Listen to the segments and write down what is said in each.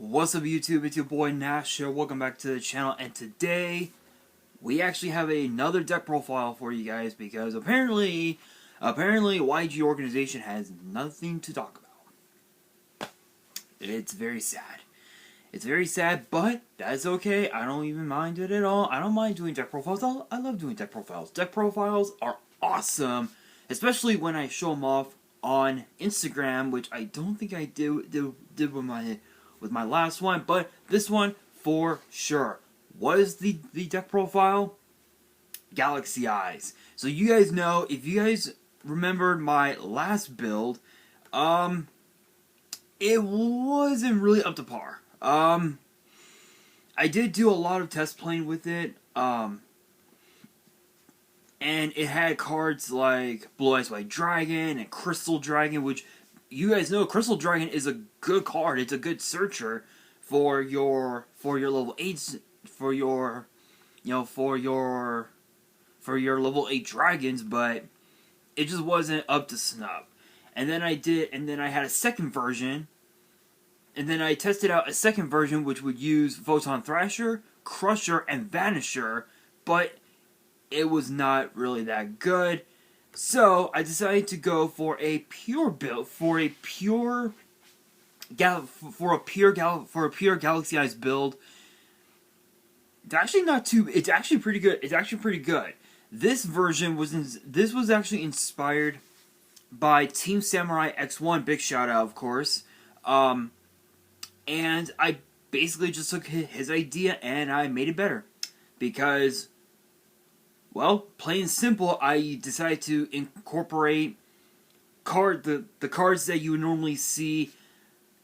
What's up YouTube, it's your boy Nash here, welcome back to the channel, and today we actually have another deck profile for you guys because apparently YG organization has nothing to talk about. It's very sad. It's very sad, but that's okay, I don't even mind it at all. I don't mind doing deck profiles, I love doing deck profiles. Deck profiles are awesome, especially when I show them off on Instagram, which I don't think I did with my last one, but this one for sure. What is the deck profile? Galaxy Eyes. So you guys know, if you guys remembered my last build, it wasn't really up to par. I did do a lot of test playing with it, and it had cards like Blue Eyes White Dragon and Crystal Dragon, which you guys know Crystal Dragon is a good card. It's a good searcher for your level 8s, for your level 8 dragons, but it just wasn't up to snuff. And then I had a second version, and then I tested out a second version which would use Photon Thrasher, Crusher, and Vanisher, but it was not really that good. So I decided to go for a pure build, for a pure Galaxy Eyes build. It's actually not too. It's actually pretty good. It's actually pretty good. This version was actually inspired by Team Samurai X1. Big shout out, of course. And I basically just took his idea and I made it better because, well, plain and simple, I decided to incorporate the cards that you would normally see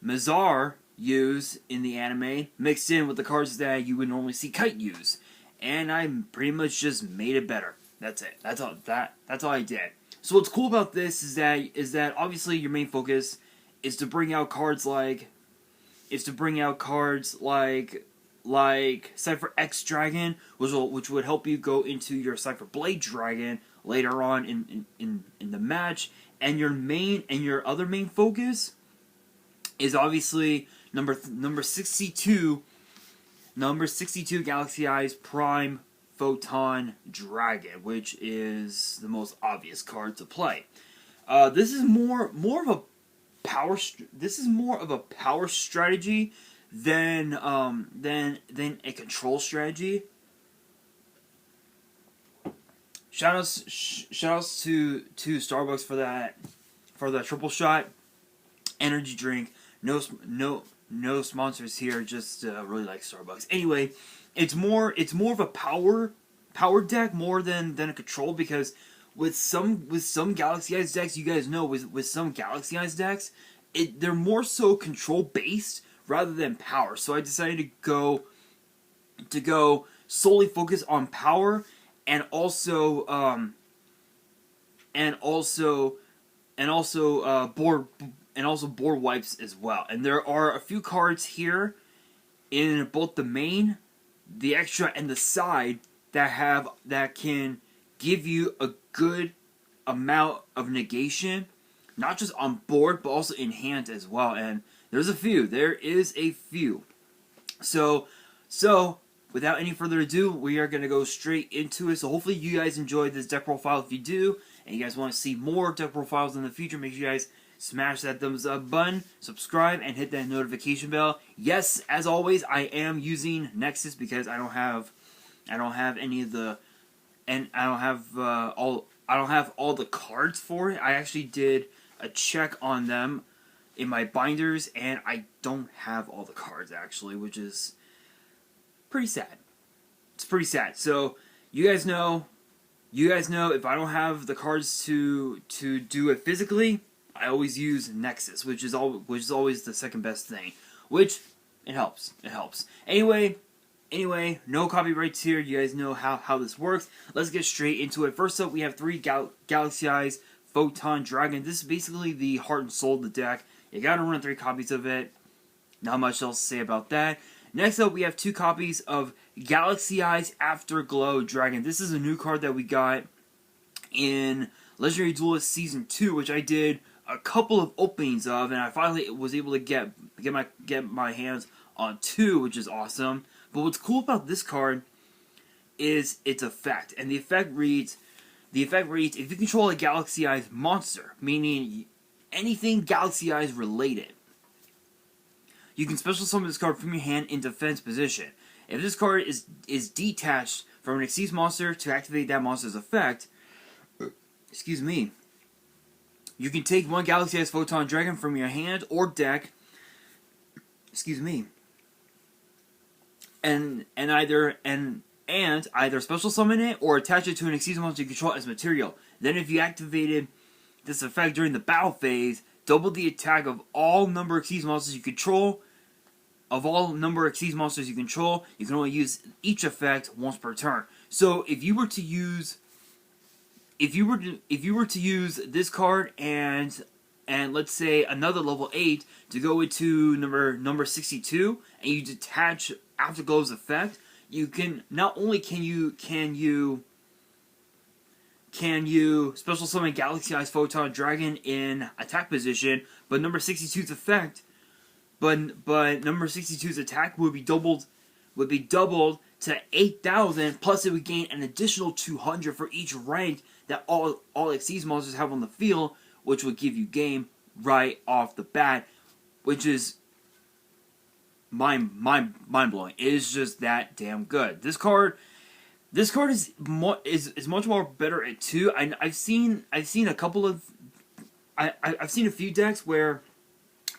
Mazar use in the anime, mixed in with the cards that you would normally see Kite use, and I pretty much just made it better. That's it. That's all I did. So what's cool about this is that obviously your main focus is to bring out cards like Cipher X Dragon, which would help you go into your Cipher Blade Dragon later on in the match, and your other main focus is obviously number 62 Galaxy Eyes Prime Photon Dragon, which is the most obvious card to play. This is more of a power. This is more of a power strategy than a control strategy. Shoutouts to Starbucks for that triple shot energy drink. No sponsors here. Just really like Starbucks. Anyway, it's more of a power deck more than a control, because with some Galaxy Eyes decks, you guys know with some Galaxy Eyes decks, they're more so control based rather than power. So I decided to go solely focus on power, and also board wipes as well. And there are a few cards here in both the main, the extra, and the side that can give you a good amount of negation, not just on board but also in hand as well. And there's a few. There is a few. So without any further ado, we are going to go straight into it. So hopefully you guys enjoyed this deck profile. If you do, and you guys want to see more deck profiles in the future, make sure you guys smash that thumbs up button, subscribe, and hit that notification bell. Yes, as always, I am using Nexus because I don't have any of the, and I don't have all the cards for it. I actually did a check on them in my binders, and I don't have all the cards actually, which is pretty sad. It's pretty sad. So you guys know if I don't have the cards to do it physically, I always use Nexus, which is always the second best thing. Which it helps. Anyway, no copyrights here. You guys know how this works. Let's get straight into it. First up, we have 3 Galaxy Eyes Photon Dragon. This is basically the heart and soul of the deck. You gotta run 3 copies of it. Not much else to say about that. Next up, we have 2 copies of Galaxy Eyes Afterglow Dragon. This is a new card that we got in Legendary Duelist Season 2, which I did a couple of openings of, and I finally was able to get my hands on 2, which is awesome. But what's cool about this card is its effect. And the effect reads, if you control a Galaxy Eyes monster, meaning anything Galaxy Eyes related, you can special summon this card from your hand in defense position. If this card is detached from an Xyz monster to activate that monster's effect, excuse me, you can take one Galaxy Eyes Photon Dragon from your hand or deck, excuse me, and either special summon it or attach it to an Xyz monster you control as material. Then if you activated this effect during the battle phase, double the attack of all number of Xyz monsters you control. Of all number of Xyz monsters you control, you can only use each effect once per turn. So if you were to use this card and let's say another level 8 to go into number 62, and you detach Afterglow's effect, you can not only can you special summon Galaxy Eyes Photon Dragon in attack position, but number 62's effect, but number 62's attack would be doubled to 8,000, plus it would gain an additional 200 for each rank that all Xyz monsters have on the field, which would give you game right off the bat, which is mind blowing. It is just that damn good. This card is much more better at 2. I've seen a couple of I've seen a few decks where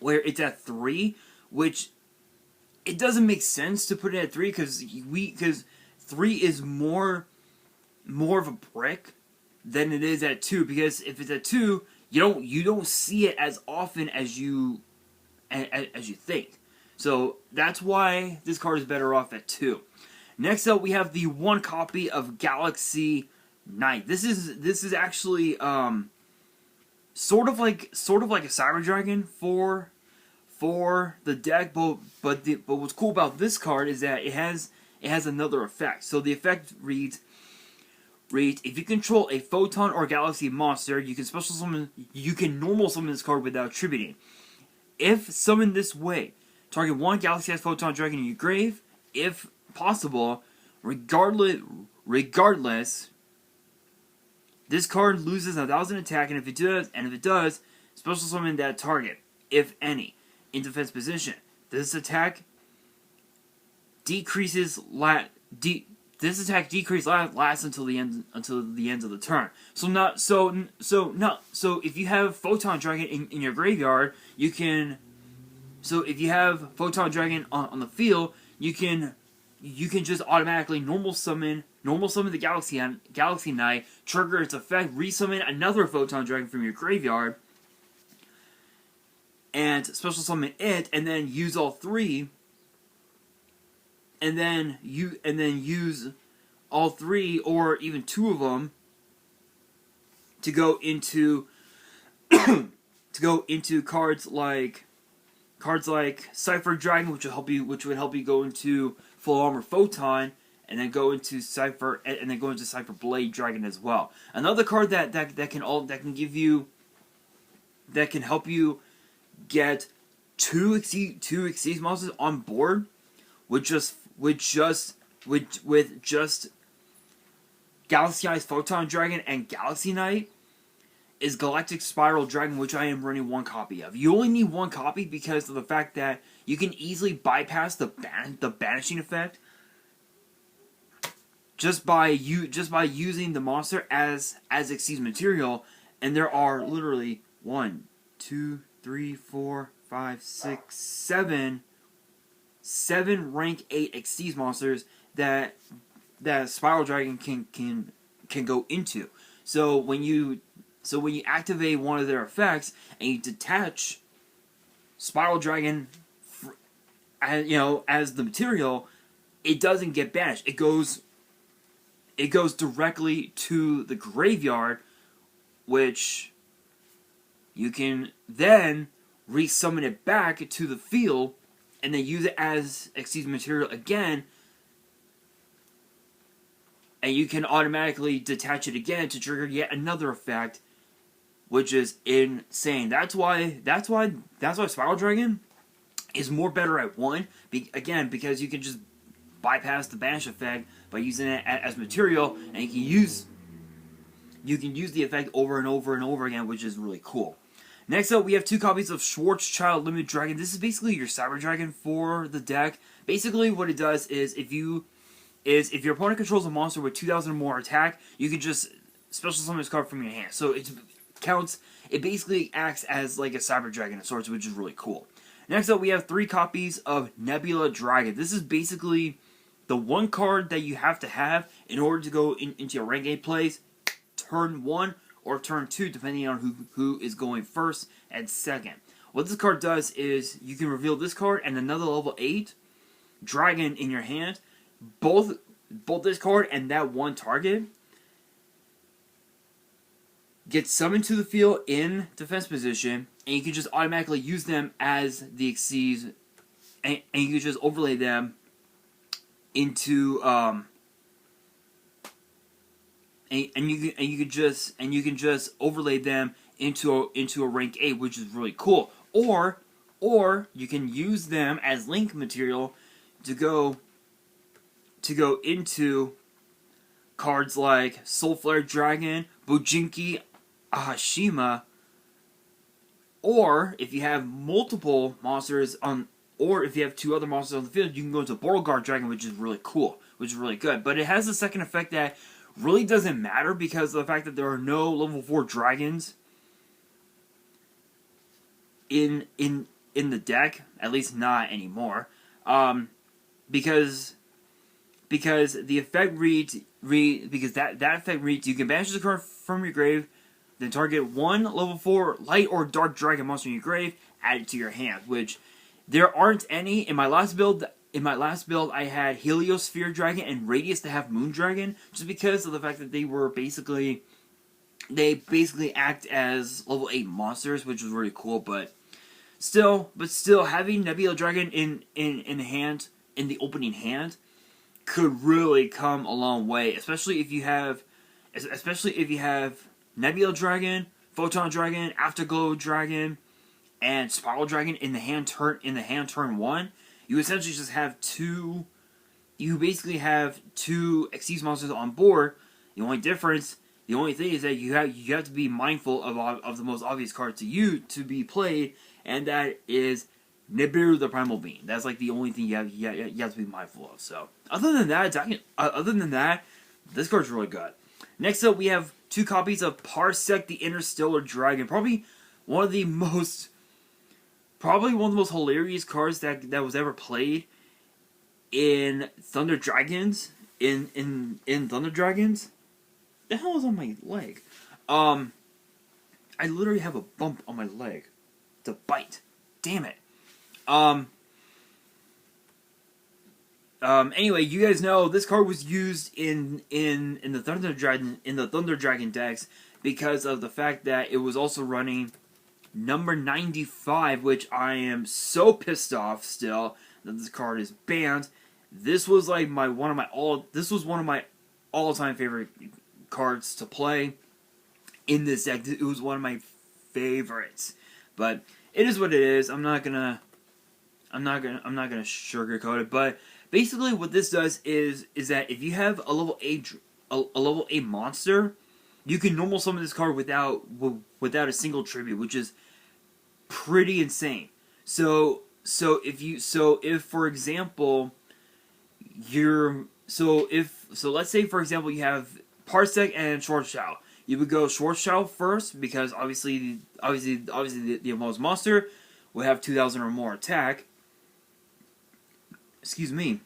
it's at 3, which it doesn't make sense to put it at 3 because 3 is more of a brick than it is at 2, because if it's at 2, you don't see it as often as you think. So that's why this card is better off at 2. Next up, we have the 1 copy of Galaxy Knight. This is actually sort of like a Cipher Dragon for the deck, but what's cool about this card is that it has another effect. So the effect reads, if you control a Photon or Galaxy monster, you can normal summon this card without attributing. If summoned this way, target 1 Galaxy Eyes Photon Dragon in your grave, if possible, regardless, this card loses 1,000 attack, and if it does, special summon that target, if any, in defense position. This attack decreases lasts until the end of the turn. So if you have Photon Dragon in your graveyard, you can. So if you have Photon Dragon on the field, you can just automatically normal summon the Galaxy Knight, trigger its effect, resummon another Photon Dragon from your graveyard, and special summon it, and then use all 3, and then use all 3 or even 2 of them to go into cards like Cipher Dragon, which would help you go into full armor Photon, and then go into Cipher Blade Dragon as well. Another card that can help you get two Xyz monsters on board with just Galaxy Eyes Photon Dragon and Galaxy Knight is Galactic Spiral Dragon, which I am running 1 copy of. You only need 1 copy because of the fact that you can easily bypass the banishing effect just by using the monster as Xyz material, and there are literally 1, 2, 3, 4, 5, 6, 7 rank 8 Xyz monsters that Spiral Dragon can go into. So when you activate one of their effects and you detach Spiral Dragon, as the material, it doesn't get banished. It goes directly to the graveyard, which you can then resummon it back to the field and then use it as Xyz material again, and you can automatically detach it again to trigger yet another effect, which is insane. That's why Spiral Dragon is more better at 1. Again, because you can just bypass the banish effect by using it as material, and you can use the effect over and over and over again, which is really cool. Next up, we have 2 copies of Schwarzschild Limited Dragon. This is basically your Cipher Dragon for the deck. Basically, what it does is if your opponent controls a monster with 2,000 or more attack, you can just special summon this card from your hand. So it basically acts as like a Cipher Dragon of sorts, which is really cool. Next up, we have 3 copies of Nebula Dragon. This is basically the one card that you have to have in order to go into your rank 8 plays, turn 1 or turn 2, depending on who is going first and second. What this card does is you can reveal this card and another level 8 dragon in your hand. Both this card and that one target get summoned to the field in defense position, and you can just automatically use them as the Xyz, and you can just overlay them into and you can just overlay them into a rank 8, which is really cool. Or you can use them as link material to go into cards like Soulflare Dragon, Bujinki, Ahashima, or if you have multiple monsters on, or if you have 2 other monsters on the field, you can go into Bordelgard Dragon, which is really cool, which is really good. But it has a second effect that really doesn't matter because of the fact that there are no level 4 dragons in the deck, at least not anymore. Because the effect reads that effect reads, you can banish the card from your grave, then target 1 level 4 light or dark dragon monster in your grave, add it to your hand, which there aren't any. In my last build, I had Heliosphere Dragon and Radius to have Moon Dragon, just because of the fact that they basically act as level 8 monsters, which was really cool. But still, having Nebula Dragon in the hand, in the opening hand, could really come a long way, especially if you have Nebula Dragon, Photon Dragon, Afterglow Dragon, and Spiral Dragon in the hand turn 1. You essentially just have 2. You basically have 2 Xyz monsters on board. The only thing is that you have to be mindful of the most obvious card to be played, and that is Nibiru the Primal Being. That's like the only thing you have to be mindful of. So other than that, this card's really good. Next up, we have 2 copies of Parsec the Interstellar Dragon. Probably one of the most hilarious cards that was ever played in Thunder Dragons. In Thunder Dragons? The hell is on my leg? I literally have a bump on my leg. It's a bite. Damn it. Anyway, you guys know this card was used in the Thunder Dragon decks because of the fact that it was also running number 95, which I am so pissed off still that this card is banned. This was like one of my all-time favorite cards to play in this deck. It was one of my favorites, but it is what it is. I'm not gonna sugarcoat it. But basically, what this does is that if you have a level 8 monster, you can normal summon this card without a single tribute, which is pretty insane. So if for example let's say for example you have Parsec and Schwarzschild, you would go Schwarzschild first because obviously the opposed monster will have 2,000 or more attack. Excuse me.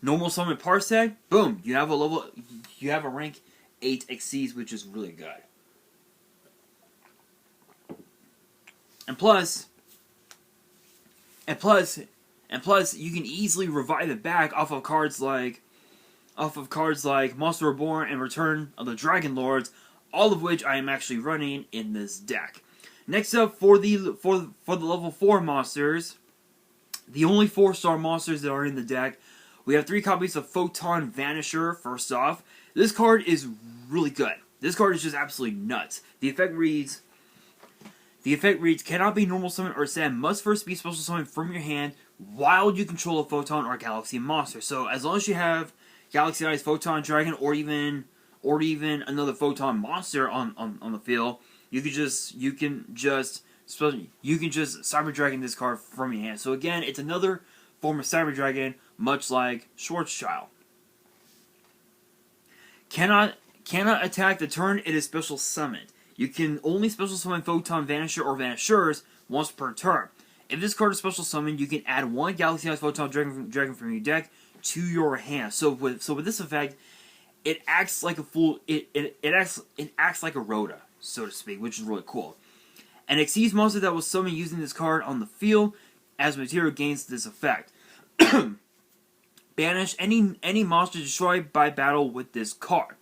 Normal summon Parsec, boom, you have a rank 8 Xyz, which is really good. And plus, you can easily revive it back off of cards like Monster Reborn and Return of the Dragon Lords, all of which I am actually running in this deck. Next up, for the level 4 monsters, the only 4-star monsters that are in the deck, we have 3 copies of Photon Vanisher. First off, this card is really good. This card is just absolutely nuts. The effect reads: The effect reads, cannot be normal summon or send, must first be special summon from your hand while you control a Photon or Galaxy monster. So as long as you have Galaxy Eyes Photon Dragon or even another Photon monster on the field, you can just Cipher Dragon this card from your hand. So again, it's another form of Cipher Dragon, much like Schwarzschild. Cannot attack the turn it is special summoned. You can only special summon Photon Vanisher or Vanishers once per turn. If this card is special summoned, you can add one Galaxy Eyes Photon Dragon from your deck to your hand. So with this effect, it acts like a it acts like a Rhoda, so to speak, which is really cool. An Xyz monster that was summoned using this card on the field as material gains this effect. Banish any monster destroyed by battle with this card.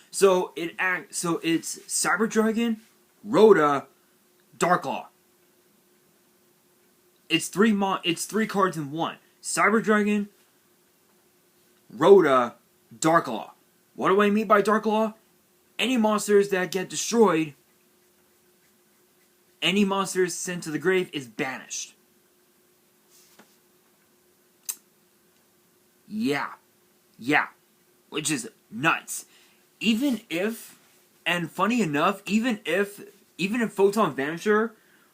So it's Cipher Dragon, Rhoda, Darklaw. It's three cards in one. Cipher Dragon, Rhoda, Darklaw. What do I mean by Darklaw? Any monsters that get destroyed, any monsters sent to the grave is banished. Yeah. Which is nuts. Even if, and funny enough, even if Photon Vanisher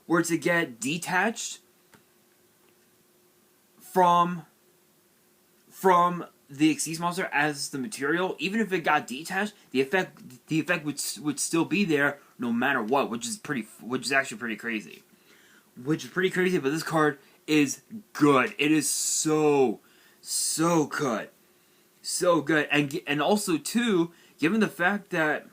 were to get detached from the Xyz monster as the material, even if it got detached, the effect would still be there no matter what, which is actually pretty crazy. Which is pretty crazy, but this card is good. It is so good. So good. And also too, given the fact that,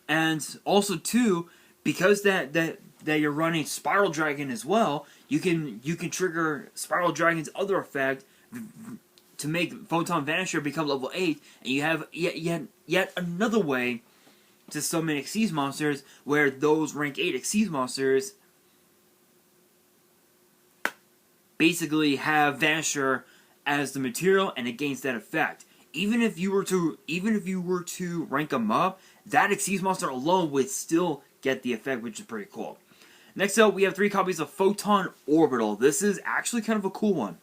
and also too, because that you're running Spiral Dragon as well, you can trigger Spiral Dragon's other effect to make Photon Vanisher become level 8, and you have yet another way to summon Xyz monsters, where those rank 8 Xyz monsters basically have Vanisher as the material, and it gains that effect. Even if you were to rank them up, that Xyz monster alone would still get the effect, which is pretty cool. Next up, we have 3 copies of Photon Orbital. This is actually kind of a cool one,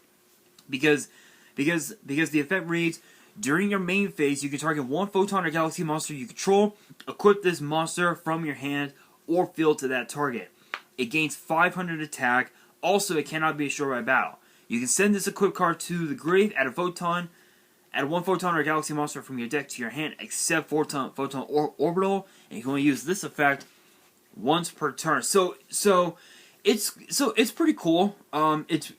because the effect reads, during your main phase, you can target one Photon or Galaxy monster you control, equip this monster from your hand or field to that target. It gains 500 attack. Also, it cannot be destroyed by battle. You can send this equipped card to the grave, add one Photon or Galaxy monster from your deck to your hand, except Photon Orbital, and you can only use this effect once per turn. So it's pretty cool. It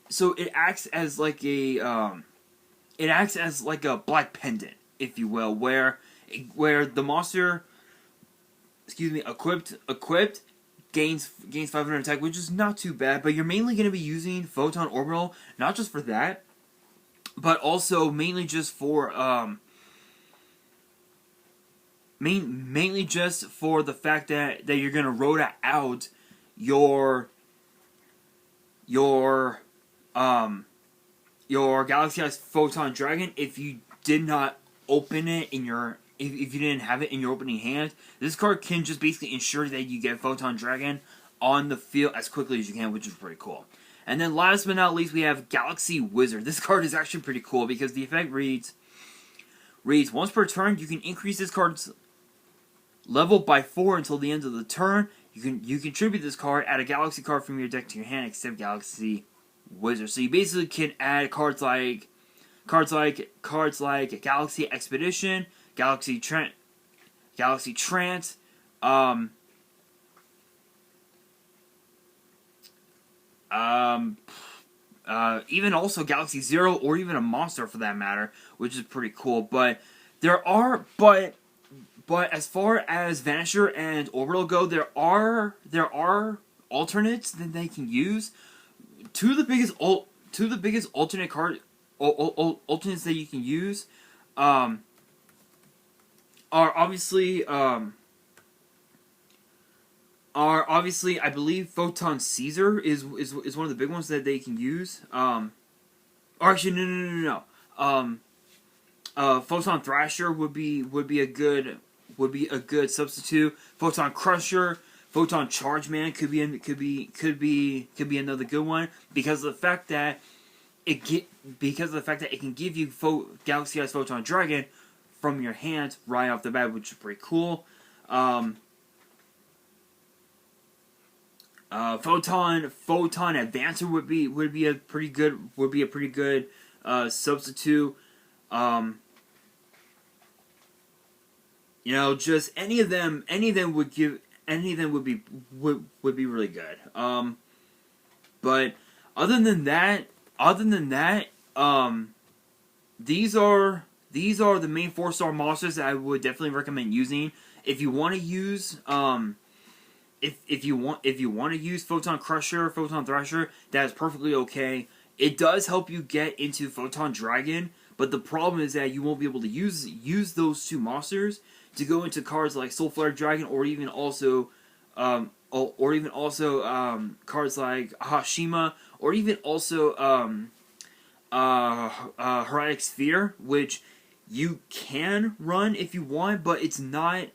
acts as like a black pendant, if you will, where the monster, equipped gains 500 attack, which is not too bad. But you're mainly going to be using Photon Orbital, not just for that, but also mainly just for mainly just for the fact that you're going to Rhoda out your Galaxy Eyes Photon Dragon if you did not open it in your if you didn't have it in your opening hand. This card can just basically ensure that you get Photon Dragon on the field as quickly as you can, which is pretty cool. And then last but not least, we have Galaxy Wizard. This card is actually pretty cool because the effect reads once per turn, you can increase this card's level by 4 until the end of the turn. You contribute this card, add a Galaxy card from your deck to your hand, except Galaxy Wizard. So you basically can add cards like Galaxy Expedition, Galaxy Trant, even also Galaxy Zero, or even a monster for that matter, which is pretty cool. But as far as Vanisher and Orbital go, there are alternates that they can use. Two of the biggest alternates that you can use are obviously I believe Photon Caesar is one of the big ones that they can use. Or actually no. Photon Thrasher would be a good substitute. Photon Crusher, Photon Charge Man could be another good one because of the fact that it can give you Galaxy Eyes Photon Dragon from your hand right off the bat, which is pretty cool. Photon Advancer would be a pretty good substitute. You know, just any of them would be really good. But other than that, these are the main 4-star monsters that I would definitely recommend using. If you want to use if you want to use Photon Crusher, Photon Thrasher, that is perfectly okay. It does help you get into Photon Dragon, but the problem is that you won't be able to use those two monsters to go into cards like Soulflare Dragon, or even also cards like Hashima, or even also Heroic Sphere, which you can run if you want, but it's not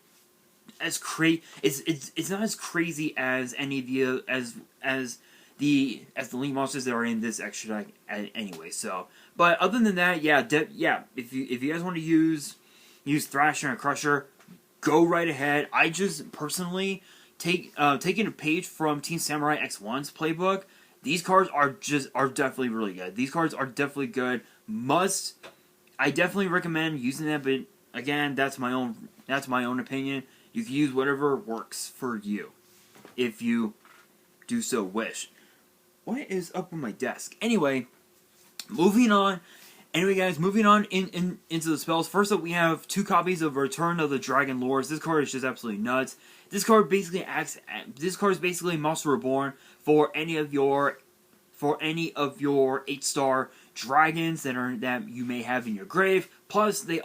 as it's not as crazy as any of the the Link monsters that are in this extra deck anyway. So, but other than that, yeah, if you guys want to use Thrasher and Crusher, go right ahead. I just personally taking a page from Team Samurai X1's playbook. These cards are definitely really good. These cards are definitely good. I definitely recommend using them, but again, that's my own opinion. You can use whatever works for you, if you do so wish. What is up with my desk? Anyway, moving on. Anyway, guys, moving on into the spells. First up, we have 2 copies of Return of the Dragon Lords. This card is just absolutely nuts. This card is basically Monster Reborn for any of your 8-star dragons that you may have in your grave. Plus, this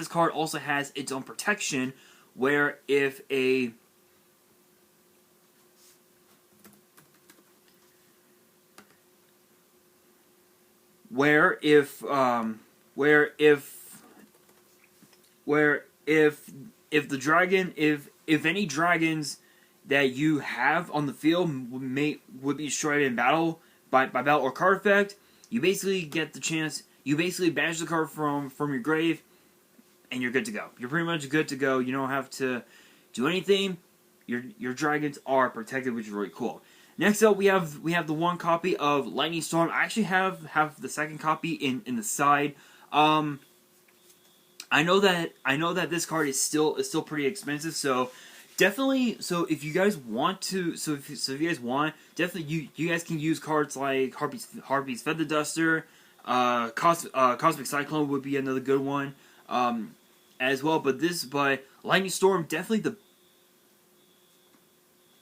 card also has its own protection, where if a if any dragons that you have on the field would be destroyed in battle by battle or card effect, you basically get the chance. You basically banish the card from your grave, and you're good to go. You're pretty much good to go. You don't have to do anything. Your dragons are protected, which is really cool. Next up, we have the 1 copy of Lightning Storm. I actually have the 2nd copy in the side. I know that this card is still pretty expensive, so definitely. So if you guys want to, if you guys want, definitely you guys can use cards like Harpy's Feather Duster, Cosmic Cyclone would be another good one, as well. But Lightning Storm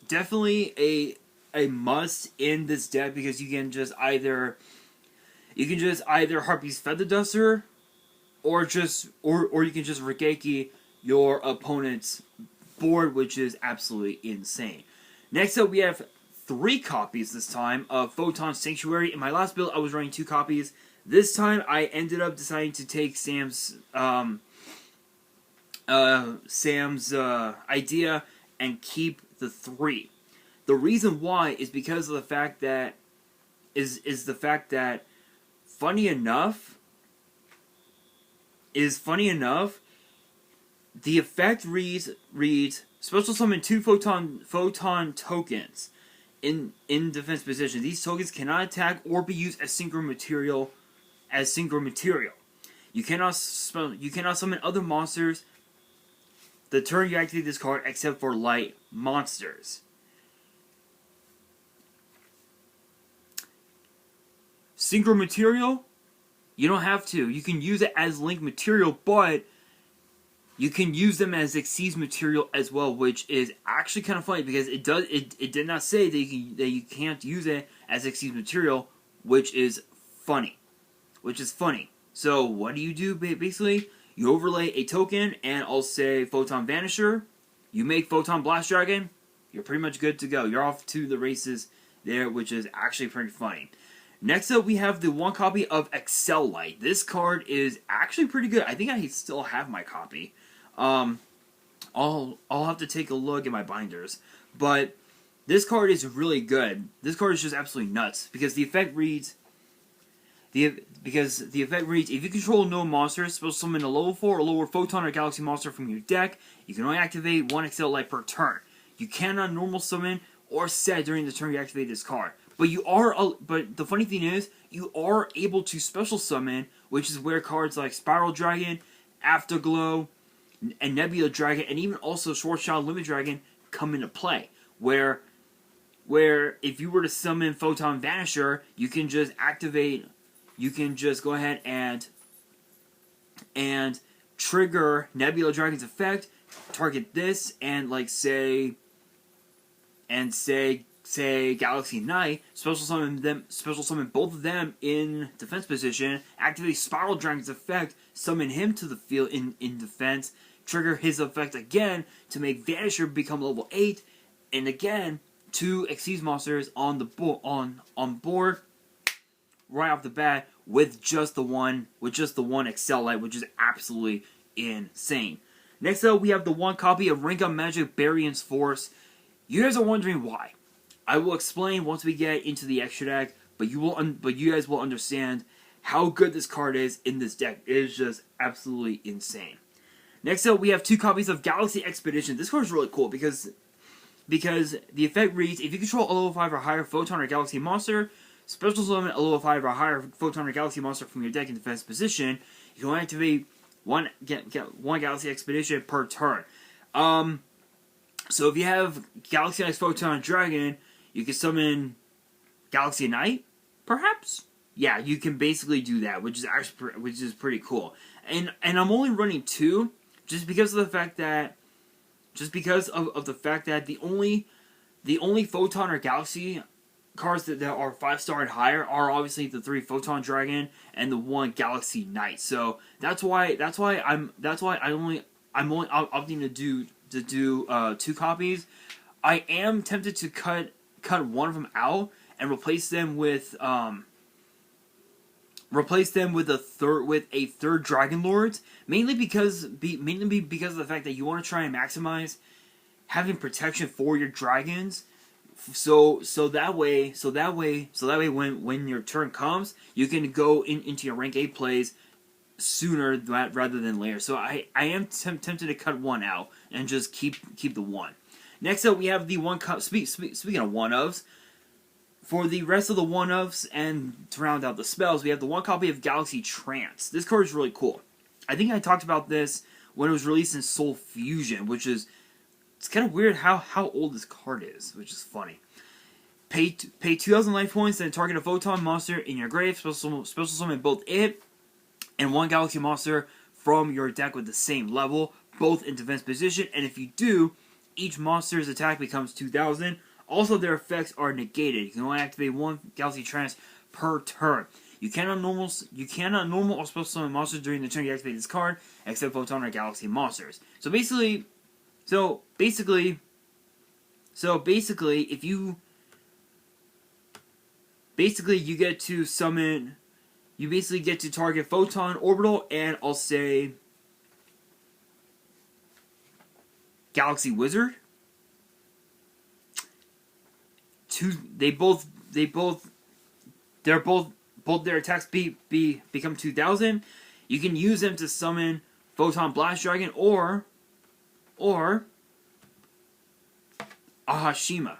definitely a must in this deck, because you can just either Harpy's Feather Duster, or you can just Regeki your opponent's board, which is absolutely insane. Next up, we have 3 copies this time of Photon Sanctuary. In my last build, I was running 2 copies. This time, I ended up deciding to take Sam's idea and keep the 3. The reason why is because of the fact that funny enough, the effect reads special summon 2 photon tokens in defense position. These tokens cannot attack or be used as synchro material. You cannot summon other monsters the turn you activate this card, except for light monsters. Synchro material, you don't have to. You can use it as link material, but you can use them as Xyz material as well, which is actually kind of funny, because it did not say that you can't use it as Xyz material, which is funny. So what do you do basically? You overlay a token, and I'll say Photon Vanisher. You make Photon Blast Dragon. You're pretty much good to go. You're off to the races there, which is actually pretty funny. Next up, we have the 1 copy of Excel Light. This card is actually pretty good. I think I still have my copy. I'll have to take a look at my binders, but this card is really good. This card is just absolutely nuts because the effect reads. Because the effect reads, if you control no monsters, special summon a level 4 or lower Photon or Galaxy monster from your deck, you can only activate 1 Excel Light per turn. You cannot normal summon or set during the turn you activate this card. But but the funny thing is, you are able to special summon, which is where cards like Spiral Dragon, Afterglow, and Nebula Dragon, and even also Schwarzschild Limit Dragon come into play. Where if you were to summon Photon Vanisher, you can just activate. You can just go ahead and trigger Nebula Dragon's effect, target this, and like say Galaxy Knight, special summon both of them in defense position, activate Spiral Dragon's effect, summon him to the field in defense, trigger his effect again to make Vanisher become level 8, and again 2 Xyz monsters on the board right off the bat with just the one Excel Light, which is absolutely insane. Next up, we have the 1 copy of Ring of Magic Barion's Force. You guys are wondering why. I will explain once we get into the extra deck, but you guys will understand how good this card is in this deck. It is just absolutely insane. Next up, we have 2 copies of Galaxy Expedition. This card is really cool because the effect reads, if you control a level 5 or higher Photon or Galaxy monster, special summon a level 5 or higher Photon or Galaxy monster from your deck in defense position, you can only activate one Galaxy Expedition per turn. So if you have Galaxy Eyes Photon Dragon, you can summon Galaxy Knight, perhaps? Yeah, you can basically do that, which is pretty cool. And I'm only running 2, just because of the fact that the only Photon or Galaxy cards that are 5-star and higher are obviously the 3 Photon Dragon and the 1 Galaxy Knight. So that's why I'm only opting to do 2 copies. I am tempted to cut one of them out and replace them with a third Dragon Lords, mainly because of the fact that you want to try and maximize having protection for your dragons. So that way when your turn comes, you can go into your rank 8 plays sooner rather than later. So I am tempted to cut one out and just keep the one. Next up, we have the 1 cup. Speaking of one-ofs, for the rest of the one-ofs and to round out the spells, we have the 1 copy of Galaxy Trance. This card is really cool. I think I talked about this when it was released in Soul Fusion, which is, it's kind of weird how old this card is, which is funny. Pay 2,000 life points and target a Photon monster in your grave. Special summon both it and 1 Galaxy monster from your deck with the same level, both in defense position. And if you do, each monster's attack becomes 2,000. Also, their effects are negated. You can only activate 1 Galaxy Trance per turn. You cannot normal or special summon monsters during the turn you activate this card, except Photon or Galaxy monsters. So basically, if you get to summon, you basically get to target Photon, Orbital, and I'll say Galaxy Wizard. Both their attacks become 2,000. You can use them to summon Photon Blast Dragon or Ahashima.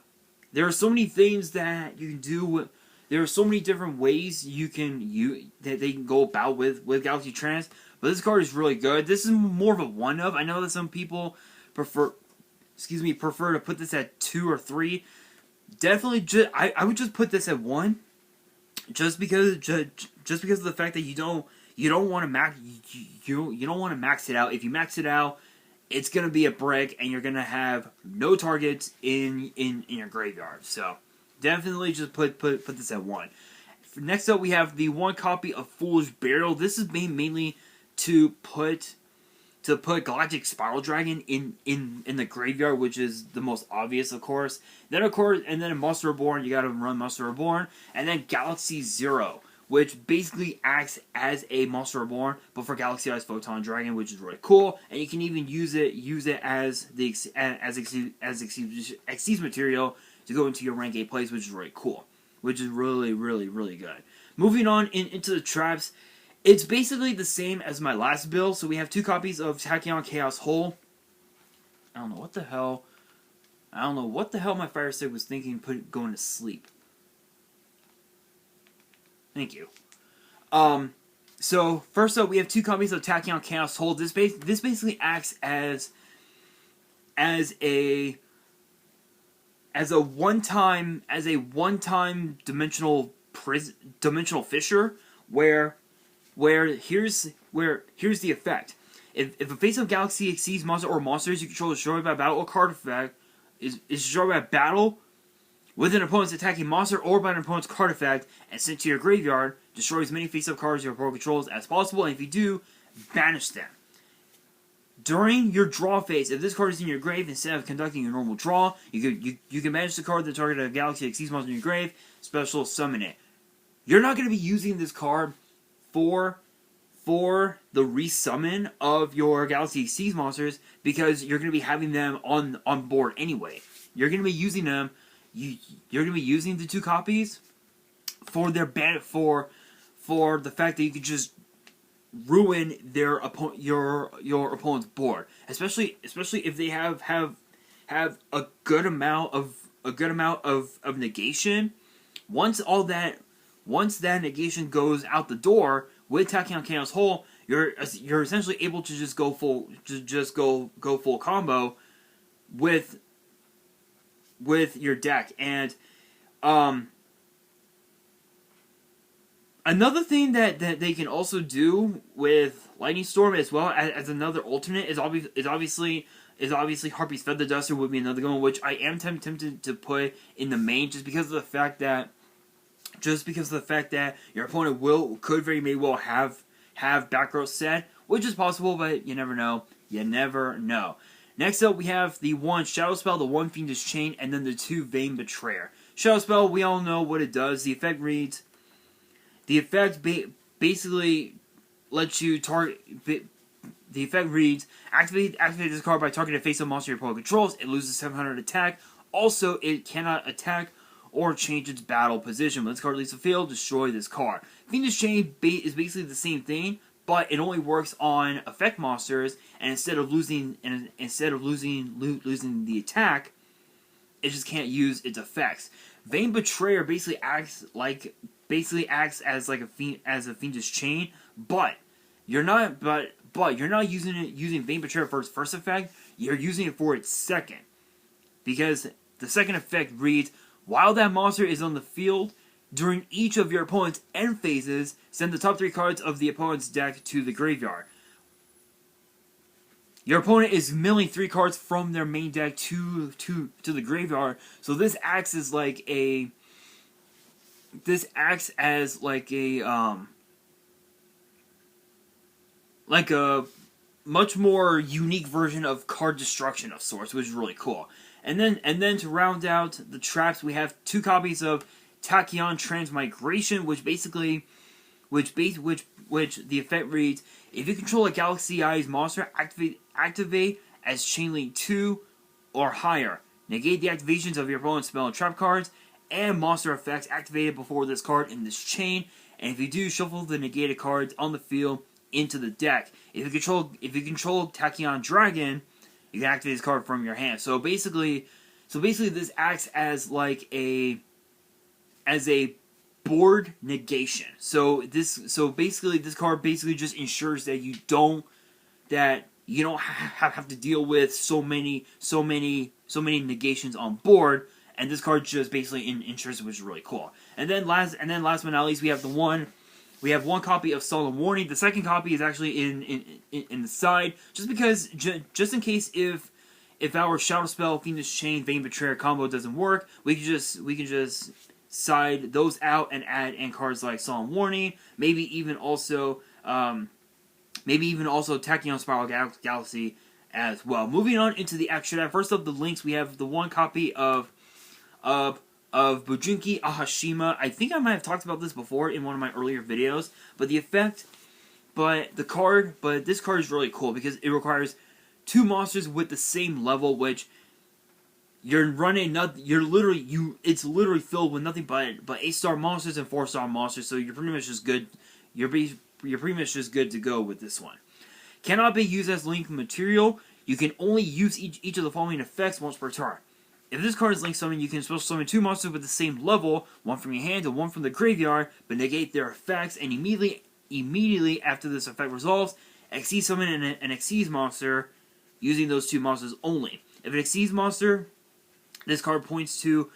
There are so many things that you can do. There are so many different ways that they can go about with Galaxy Trance. But this card is really good. This is more of a one-of. I know that some people prefer to put this at 2 or 3. Definitely, I would just put this at 1, just because of the fact that you don't want to max it out. If you max it out, it's gonna be a brick, and you're gonna have no targets in your graveyard. So definitely just put this at 1. Next up, we have the 1 copy of Foolish Burial. This is mainly to put Galactic Spiral Dragon in the graveyard, which is the most obvious, of course. Then in Monster Reborn, you gotta run Monster Reborn, and then Galaxy Zero, which basically acts as a Monster Reborn, but for Galaxy Eyes Photon Dragon, which is really cool. And you can even use it as the Xyz material to go into your rank 8 plays, which is really cool. Which is really, really, really good. Moving on into the traps, it's basically the same as my last build. So we have 2 copies of Tachyon Chaos Hole. I don't know what the hell my Fire Stick was thinking going to sleep. Thank you. So first up, we have 2 copies of Tachyon Chaos Hole. This basically acts as a one-time dimensional fissure where here's the effect. If a face-up galaxy exceeds monster or monsters you control destroyed by battle or card effect is destroyed by battle with an opponent's attacking monster or by an opponent's card effect and sent to your graveyard, destroy as many face-up cards your opponent controls as possible, and if you do, banish them. During your draw phase, if this card is in your grave, instead of conducting your normal draw, you can banish the card that target a galaxy that exceeds monster in your grave, special summon it. You're not going to be using this card for the resummon of your Galaxy Exceeds monsters because you're going to be having them on board anyway. You're going to be using them. You're going to be using the 2 copies for their for the fact that you could just ruin your opponent's board, especially if they have a good amount of negation. Once that negation goes out the door with Tachyon Chaos Hole, you're essentially able to just go full combo with your deck. And another thing that they can also do with Lightning Storm as well as another alternate is obviously Harpy's Feather Duster would be another one, which I am tempted to put in the main just because of the fact that your opponent could very may well have back row set, which is possible, but you never know. You never know. Next up, we have the 1 Shadow Spell, the 1 Fiendish Chain, and then the 2 Vain Betrayer. Shadow Spell, we all know what it does. The effect reads: the effect basically lets you target. The effect reads: activate this card by targeting a face-up monster your opponent controls. It loses 700 attack. Also, it cannot attack or change its battle position. When this card leaves the field, destroy this card. Fiendish Chain is basically the same thing, but it only works on effect monsters, and instead of losing the attack, it just can't use its effects. Vain Betrayer basically acts as a Fiendish Chain, but you're not using Vain Betrayer for its first effect. You're using it for its second, because the second effect reads: while that monster is on the field, during each of your opponent's end phases, send the top 3 cards of the opponent's deck to the graveyard. Your opponent is milling 3 cards from their main deck to the graveyard, so this acts as a much more unique version of card destruction of sorts, which is really cool. And then to round out the traps, we have 2 copies of Tachyon Transmigration, which the effect reads: if you control a Galaxy Eyes monster, activate as Chain Link 2 or higher. Negate the activations of your opponent's spell and trap cards and monster effects activated before this card in this chain. And if you do, shuffle the negated cards on the field into the deck. If you control Tachyon Dragon, you can activate this card from your hand. So basically this acts as a board negation. So basically this card basically just ensures that you don't have to deal with so many negations on board, and this card just basically ensures it, which is really cool. And then last but not least, we have one copy of Solemn Warning. The second copy is actually in the side, just because, just in case if our Shadow Spell, Fiendish Chain, Vain Betrayer combo doesn't work, we can just side those out and add in cards like Solemn Warning, maybe even also Tachyon Spiral Galaxy as well. Moving on into the extra deck. First up, the links. We have the 1 copy of Bujinki Ahashima. I think I might have talked about this before in one of my earlier videos, but this card is really cool because it requires 2 monsters with the same level, which you're running it's literally filled with nothing but 8-star monsters and 4-star monsters, so you're pretty much just good. You're pretty much just good to go with this one. Cannot be used as link material. You can only use each of the following effects once per turn. If this card is link summon, you can special summon 2 monsters with the same level, one from your hand and one from the graveyard, but negate their effects, and immediately after this effect resolves, exceed summon an exceeds monster using those 2 monsters only. If an exceeds monster, this card points to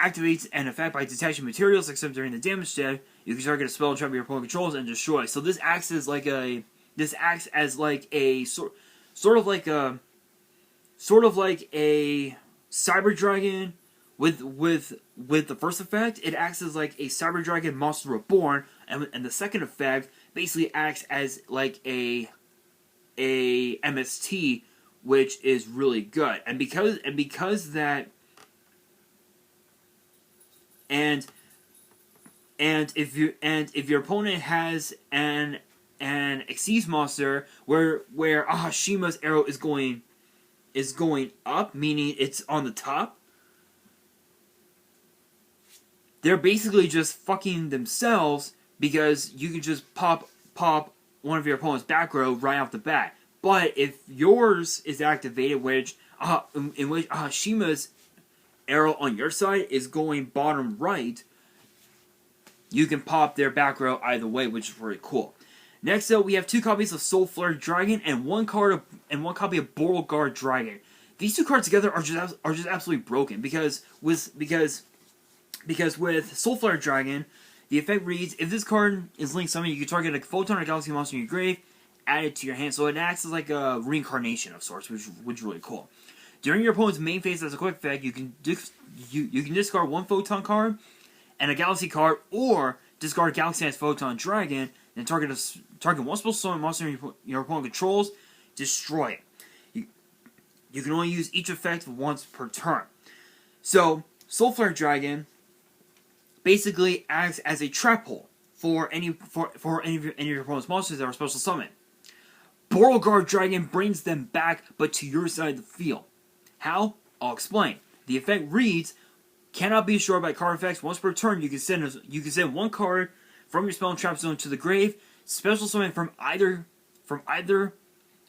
activates an effect by detaching materials, except during the damage step, you can target a spell trap your opponent controls and destroy. So this acts as like a sort of like a Cipher Dragon with the first effect. It acts as like a Cipher Dragon Monster Reborn, and the second effect basically acts as like a MST, which is really good. And because that if your opponent has an Exceeds monster where Ahashima's arrow is going up, meaning it's on the top, they're basically just fucking themselves because you can just pop one of your opponent's back row right off the bat. But if yours is activated, in which Ahashima's arrow on your side is going bottom right, you can pop their back row either way, which is really cool. Next up, we have 2 copies of Soul Flare Dragon and one copy of Beauregard Dragon. These 2 cards together are just absolutely broken because with Soul Flare Dragon, the effect reads: if this card is linked summon, you can target a Photon or Galaxy monster in your grave, add it to your hand. So it acts as like a reincarnation of sorts, which is really cool. During your opponent's main phase, as a quick effect, you can discard 1 Photon card and a Galaxy card, or discard Galaxy Eyes Photon Dragon and target one special summon monster your opponent controls, destroy it. You can only use each effect once per turn. So Soul Flare Dragon basically acts as a trap hole for any of your opponent's monsters that are special summoned. Beauregard Dragon brings them back, but to your side of the field. How? I'll explain. The effect reads: cannot be destroyed by card effects. Once per turn, you can send 1 card from your spell and trap zone to the grave. Special summon from either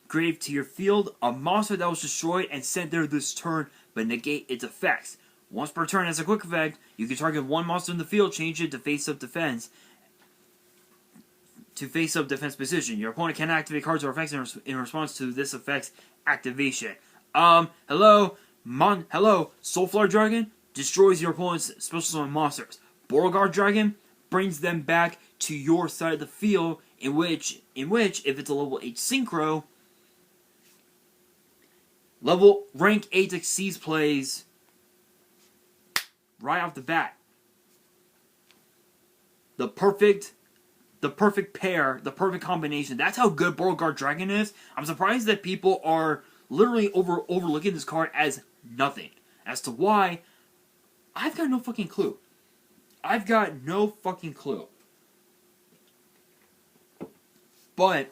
grave to your field a monster that was destroyed and sent there this turn, but negate its effects. Once per turn, as a quick effect, you can target 1 monster in the field, change it to face-up defense. Position. Your opponent can activate cards or effects in response to this effect's activation. Hello, Soul Flare Dragon destroys your opponent's special summon monsters. Beauregard Dragon brings them back to your side of the field, in which if it's a level 8 synchro, rank 8 Exceeds plays right off the bat. The perfect pair, the perfect combination. That's how good Beauregard Dragon is. I'm surprised that people are literally overlooking this card as nothing. As to why, I've got no fucking clue. But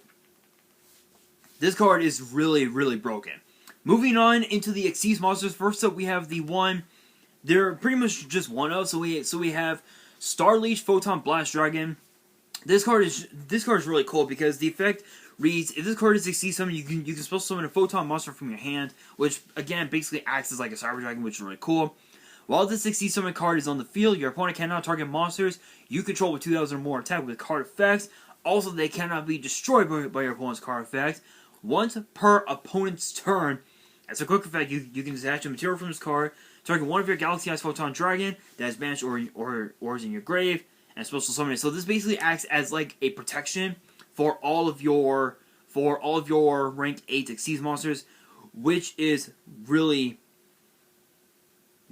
this card is really, really broken. Moving on into the Exceeds monsters. First up, we have the one. They're pretty much just one of. So we have Starleech Photon Blast Dragon. This card is really cool because the effect reads: if this card is Exceeds summon, you can special summon a Photon monster from your hand, which again basically acts as like a Cipher Dragon, which is really cool. While this Exceeds summon card is on the field, your opponent cannot target monsters you control with 2,000 or more attack with card effects. Also, they cannot be destroyed by your opponent's card effects. Once per opponent's turn, as a quick effect, you can detach a material from this card, target one of your Galaxy Eyes Photon Dragon that is banished or is in your grave, and special summon it. So this basically acts as like a protection for all of your rank 8 Exceeds monsters, which is really,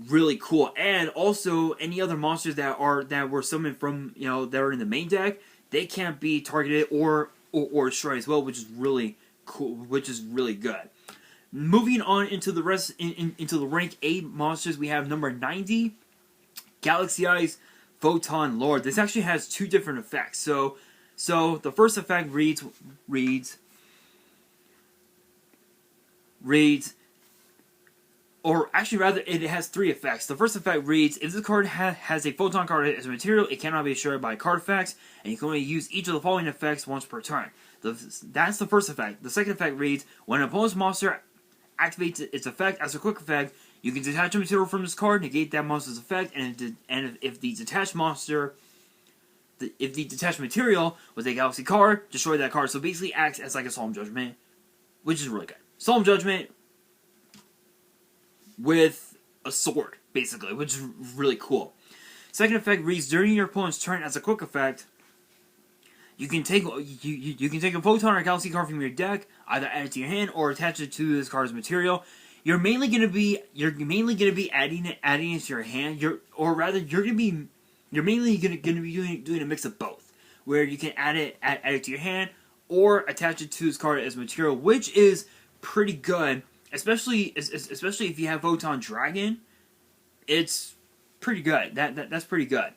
really cool. And also any other monsters that were summoned from that are in the main deck, they can't be targeted or destroyed as well, which is really cool, which is really good. Moving on into the rest into the rank 8 monsters, we have number 90, Galaxy Eyes Photon Lord. This actually has two different effects. So the first effect reads, or actually rather, it has three effects. The first effect reads, if this card has a photon card as a material, it cannot be destroyed by card effects, and you can only use each of the following effects once per turn. That's the first effect. The second effect reads, when an opponent's monster activates its effect as a quick effect, you can detach a material from this card, negate that monster's effect, and if the detached monster, if the detached material was a Galaxy card, destroy that card. So it basically acts as like a Solemn Judgment, which is really good. Solemn Judgment with a sword, basically, which is really cool. Second effect reads, during your opponent's turn as a quick effect, you can take you can take a Photon or Galaxy card from your deck, either add it to your hand or attach it to this card's material. You're mainly gonna be adding it to your hand. You're mainly gonna be doing a mix of both, where you can add it to your hand or attach it to this card as material, which is pretty good. Especially if you have Photon Dragon, it's pretty good. That's pretty good.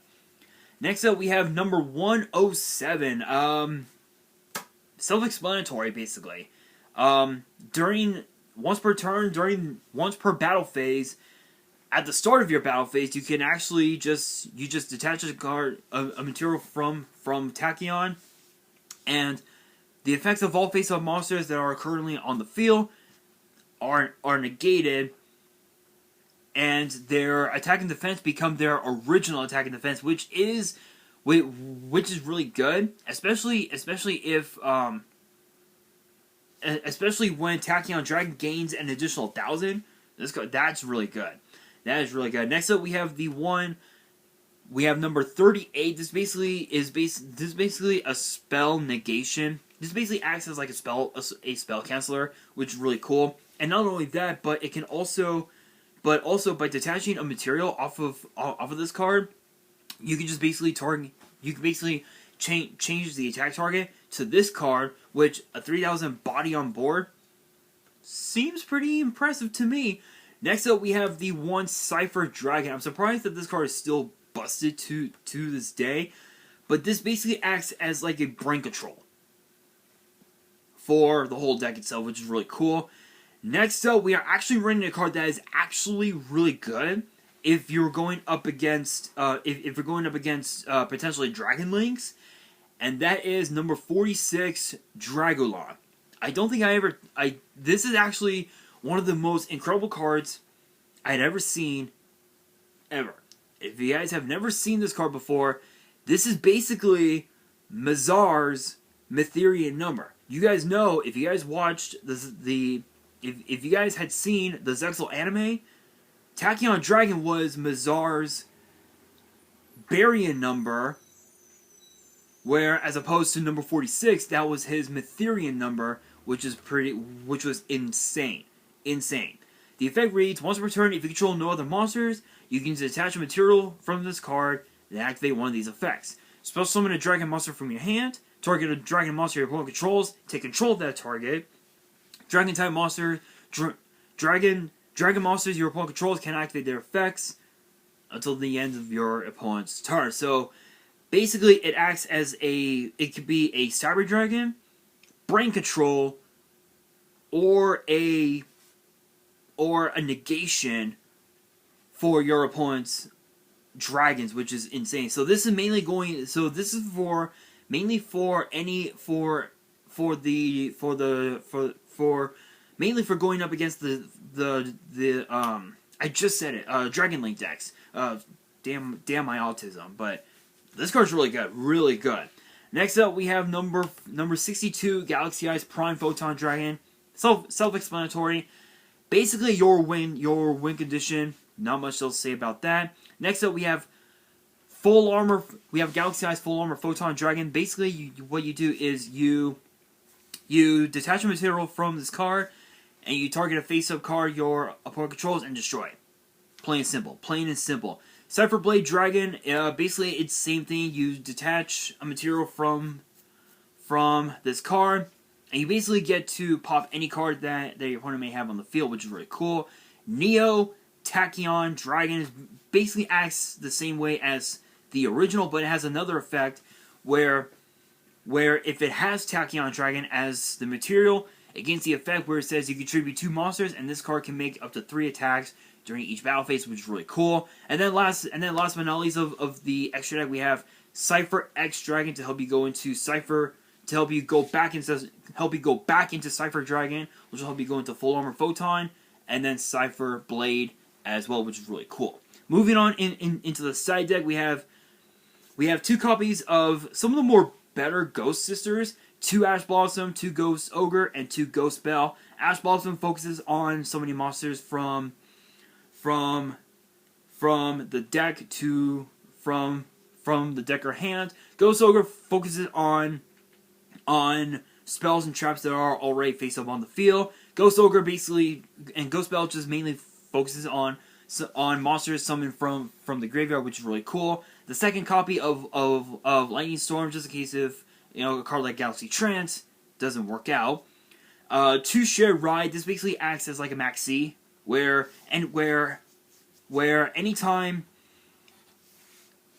Next up, we have number 107. Self-explanatory, basically. Once per turn, once per battle phase, at the start of your battle phase, you can actually just detach a card, a material from Tachyon, and the effects of all face-up monsters that are currently on the field are negated, and their attack and defense become their original attack and defense, which is really good, especially when Tachyon Dragon gains an additional 1,000. That's really good. That is really good. Next up, we have number 38. This is basically a spell negation. This basically acts as like a spell canceller, which is really cool. And not only that, but it can also by detaching a material off of this card, you can just basically change the attack target to this card, which a 3,000 body on board seems pretty impressive to me. Next up, we have the one Cipher Dragon. I'm surprised that this card is still busted to this day, but this basically acts as like a brain control for the whole deck itself, which is really cool. Next up, we are actually running a card that is actually really good if you're going up against if you're going up against potentially Dragon Links, and that is number 46, Dragolon. I don't think this is actually one of the most incredible cards I'd ever seen, ever. If you guys have never seen this card before, this is basically Mazar's Mytherian number. You guys know, if you guys watched if you guys had seen the Zexal anime, Tachyon Dragon was Mazar's Barian number, where as opposed to number 46, that was his Mytherian number, which was insane. Insane. The effect reads, once per turn, if you control no other monsters, you can detach a material from this card and activate one of these effects. Special summon a dragon monster from your hand, target a dragon monster your opponent controls, take control of that target. Dragon type monster, dragon monsters your opponent controls can activate their effects until the end of your opponent's turn. So basically, it acts as it could be a Cipher Dragon, brain control, or a negation for your opponent's dragons, which is insane. So this is mainly going. So this is mainly for going up against the I just said it, Dragon Link decks. Damn my autism, but this card's really good, really good. Next up, we have number 62, Galaxy Eyes Prime Photon Dragon. Self-explanatory. Basically, your win condition. Not much else to say about that. Next up, we have full armor. We have Galaxy Eyes Full Armor Photon Dragon. Basically, what you do is you detach a material from this card, and you target a face-up card your opponent controls and destroy it. Plain and simple. Plain and simple. Cipher Blade Dragon, basically it's the same thing. You detach a material from this card, and you basically get to pop any card that your opponent may have on the field, which is really cool. Neo Tachyon Dragon basically acts the same way as the original, but it has another effect where if it has Tachyon Dragon as the material, it gains the effect where it says you contribute 2 monsters, and this card can make up to 3 attacks during each battle phase, which is really cool. And then last but not least of the extra deck, we have Cipher X Dragon to help you go into Cipher, to help you go back into Cipher Dragon, which will help you go into Full Armor Photon, and then Cipher Blade as well, which is really cool. Moving on into the side deck, we have 2 copies of some of the more better Ghost Sisters, 2 Ash Blossom, 2 Ghost Ogre, and 2 Ghost Belle. Ash Blossom focuses on so many monsters from the deck to from the deck or hand. Ghost Ogre focuses on spells and traps that are already face up on the field. Ghost Ogre and Ghost Belle just mainly focuses on monsters summoned from the graveyard, which is really cool. The second copy of Lightning Storm, just in case if a card like Galaxy Trance doesn't work out. 2 Shared Ride. This basically acts as like a maxi, where anytime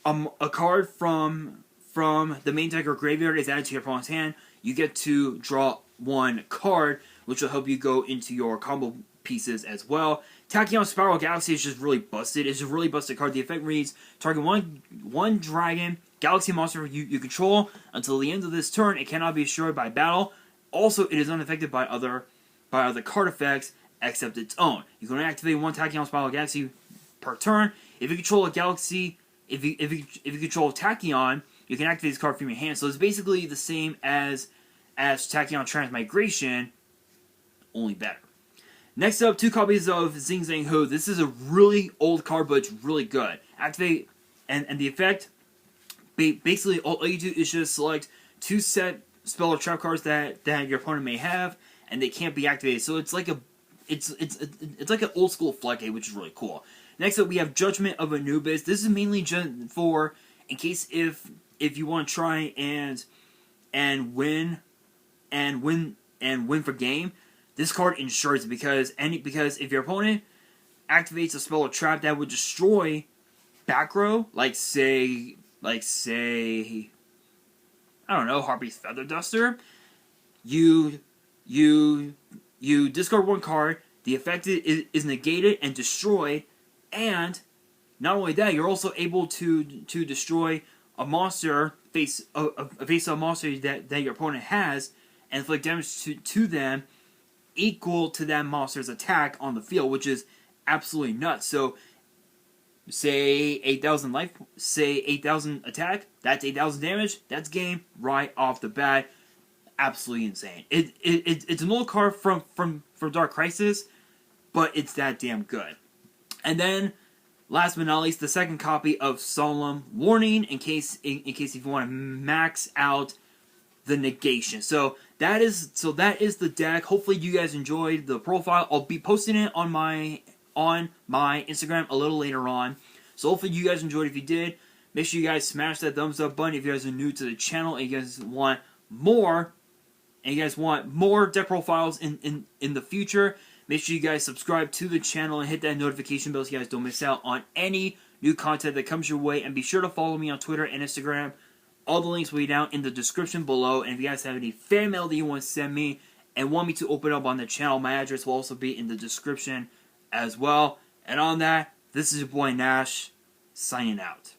a card from the main deck or graveyard is added to your opponent's hand, you get to draw 1 card, which will help you go into your combo pieces as well. Tachyon Spiral Galaxy is just really busted. It's a really busted card. The effect reads, target one dragon, galaxy monster you control. Until the end of this turn, it cannot be destroyed by battle. Also, it is unaffected by other card effects except its own. You can activate 1 Tachyon Spiral Galaxy per turn. If you control a galaxy, if you control Tachyon, you can activate this card from your hand. So it's basically the same as Tachyon Transmigration, only better. Next up, 2 copies of Zing Zang Hu. This is a really old card, but it's really good. Activate, and the effect, basically all you do is just select 2 set spell or trap cards that your opponent may have, and they can't be activated. So it's like like an old school floodgate, which is really cool. Next up, we have Judgment of Anubis. This is mainly just for in case if you want to try and win for game. This card ensures it because if your opponent activates a spell or trap that would destroy back row, like say I don't know, Harpy's Feather Duster, you discard 1 card, the effect is negated and destroyed, and not only that, you're also able to destroy a monster a face-up monster that your opponent has and inflict damage to them equal to that monster's attack on the field, which is absolutely nuts. So, say 8,000 life, say 8,000 attack, that's 8,000 damage, that's game right off the bat. Absolutely insane. It's an old card from Dark Crisis, but it's that damn good. And then, last but not least, the second copy of Solemn Warning, in case if you want to max out the negation. So that is the deck. Hopefully you guys enjoyed the profile. I'll be posting it on my Instagram a little later on. So hopefully you guys enjoyed. If you did, make sure you guys smash that thumbs up button. If you guys are new to the channel and you guys want more deck profiles in the future, make sure you guys subscribe to the channel and hit that notification bell so you guys don't miss out on any new content that comes your way. And be sure to follow me on Twitter and Instagram. All the links will be down in the description below. And if you guys have any fan mail that you want to send me and want me to open up on the channel, my address will also be in the description as well. And on that, this is your boy Nash, signing out.